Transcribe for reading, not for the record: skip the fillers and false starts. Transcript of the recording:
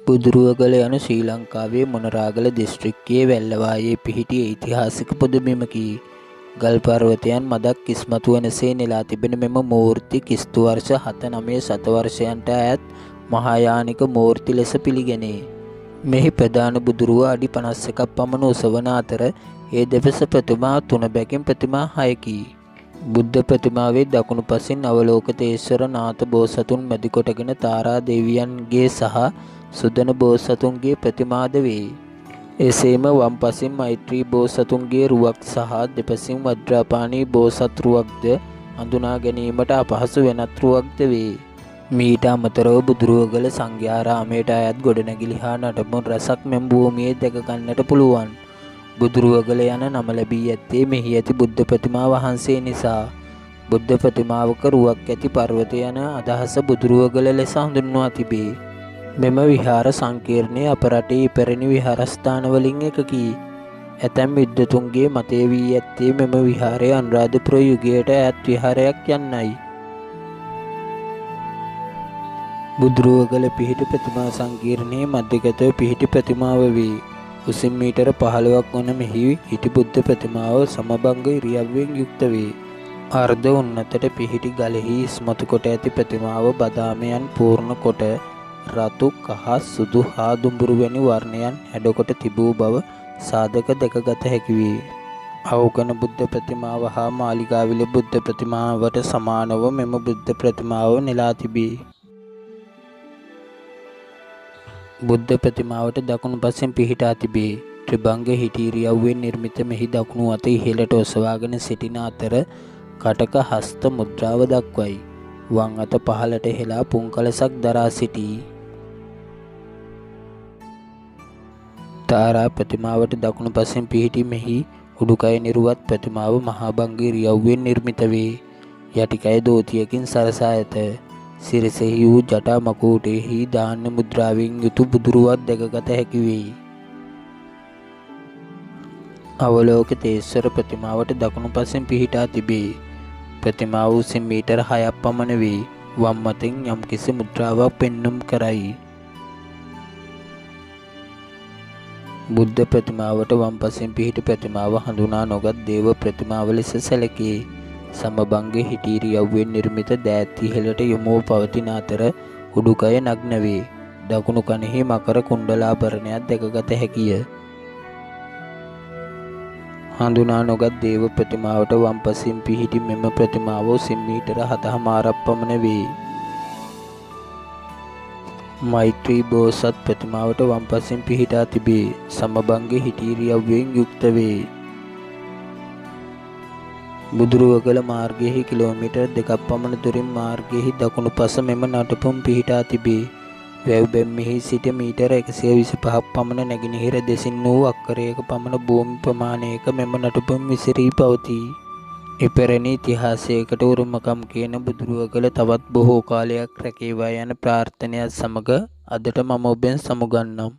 බුදුරුවගල යනු ශ්‍රී ලංකාවේ මොනරාගල දිස්ත්‍රික්කයේ වැල්ලවායේ පිහිටි ඓතිහාසික පුදබිමකි. ගල් පර්වතයන් මදක් ඉස්මතු වනසේ නෙලා තිබෙන මෙම මූර්ති ක්‍රි.ව. 7-9 ශතවර්ෂයන්ට ඈත් මහායානික මූර්ති ලෙස පිළිගැනේ. මෙහි ප්‍රධාන බුදුරුව අඩි 51ක් පමණ උස වන අතර ඒ දෙපස ප්‍රතිමා 3 බැගින් ප්‍රතිමා 6කි. බුද්ධ ප්‍රතිමාවේ දකුණු පසින් අවලෝකිතේශ්වර නාථ බෝසතුන් මැදි කොටගෙන තාරා දෙවියන්ගේ සහ සුදන බෝසතුන්ගේ ප්‍රතිමාද වේ. එසේම වම් පසින් මෛත්‍රී බෝසතුන්ගේ රුවක් සහ දෙපසින් වජ්‍රාපානී බෝසත් රුවක්ද හඳුනා ගැනීමට අපහසු වෙනත් රුවක්ද වේ. මීට අමතරව බුදුරුවගල සංඝාරාමයට අයත් ගොඩනැගිලි හා නටබුන් රැසක් මෙම භූමියේ දැක ගන්නට පුළුවන්. බුදුරුවගල යන නම ලැබී ඇත්තේ මෙහි ඇති බුද්ධ ප්‍රතිමා වහන්සේ නිසා. බුද්ධ ප්‍රතිමාවක රුවක් ඇති පර්වතය යන අදහස බුදුරුවගල ලෙස හඳුන්වා තිබේ. මෙම විහාර සංකීර්ණය අප රටේ ඉපැරණි විහාරස්ථානවලින් එකකි. ඇතැම් විද්වතුන්ගේ මතය වී ඇත්තේ මෙම විහාරය අනුරාධපුර යුගයට ඈත් විහාරයක් යන්නයි. බුදුරුවගල පිහිටි ප්‍රතිමා සංකීර්ණයේ මධ්‍යගතව පිහිටි ප්‍රතිමාව වේ. උසින් මීටර 15ක් වන මෙහි හිටි බුද්ධ ප්‍රතිමාව සමභංග ඉරියව්වෙන් යුක්ත වේ. අර්ධ උන්නතට පිහිටි ගලෙහි ඉස්මතු කොට ඇති ප්‍රතිමාව බදාමයන් පූර්ණ කොට රතු, කහ, සුදු හා දුඹුරු වැනි වර්ණයන් හැඩකොට තිබූ බව සාධක දැකගත හැකි වේ. අවගණ බුද්ධ ප්‍රතිමාව හා මාලිගාවිල බුද්ධ ප්‍රතිමාවට සමානව මෙම බුද්ධ ප්‍රතිමාව නෙලා තිබේ. බුද්ධ ප්‍රතිමාවට දකුණු පසින් පිහිටා තිබේ. ත්‍රිභංග හිටි ඉරියව්වෙන් නිර්මිත මෙහි දකුණු අත ඉහළට ඔසවාගෙන සිටින අතර කටක හස්ත මුද්‍රාව දක්වයි. වම් අත පහළට හෙලා පුන්කලසක් දරා සිටී. තාරා ප්‍රතිමාවට දකුණු පසින් පිහිටි මෙහි උඩුකය නිරුවත් ප්‍රතිමාව මහා භංග ඉරියව්වෙන් නිර්මිත වේ. යටිකය දෝතියකින් සරසා ඇත. සිරසෙහි වූ ජටා මකුටෙහි ධාන්‍ය මුද්‍රාවෙන් යුතු බුදුරුවක් දැකගත හැකි වේ. අවලෝකිතේශ්වර ප්‍රතිමාවට දකුණු පසින් පිහිටා තිබේ. ප්‍රතිමාව උසින් මීටර 6ක් පමණ වේ. වම් අතින් යම්කිසි මුද්‍රාවක් පෙන්නුම් කරයි. බුද්ධ ප්‍රතිමාවට වම් පසින් පිහිටි ප්‍රතිමාව හඳුනා නොගත් දේව ප්‍රතිමාව ලෙස සැලකේ. සමභංග හිටි ඉරියව්වෙන් නිර්මිත දෑත් ඉහළට යොමුව පවතින අතර උඩුකය නග්න වේ. දකුණු කනෙහි මකර කුණ්ඩලාභරණයක් දැකගත හැකිය. හඳුනා නොගත් දේව ප්‍රතිමාවට වම් පසින් පිහිටි මෙම ප්‍රතිමාව උසින් මීටර 7.5ක් පමණ වේ. මෛත්‍රී බෝසත් ප්‍රතිමාවට වම් පසින් පිහිටා තිබේ. සමභංග හිටි ඉරියව්වෙන් යුක්ත වේ. බුදුරුවගල මාර්ගයෙහි කිලෝමීටර් 2ක් පමණ දුරින් මාර්ගයෙහි දකුණු පස මෙම නටබුන් පිහිටා තිබේ. වැව් බැම්මෙහි සිට මීටර 125ක් පමණ නැගෙනහිර දෙසින් වූ අක්කරයක පමණ භූමි ප්‍රමාණයක මෙම නටබුන් විසිරී පවතී. ඉපැරණි ඉතිහාසයකට උරුමකම් කියන බුදුරුවගල තවත් බොහෝ කාලයක් රැකේවා යන ප්‍රාර්ථනයත් සමග අදට මම ඔබෙන් සමුගන්නම්.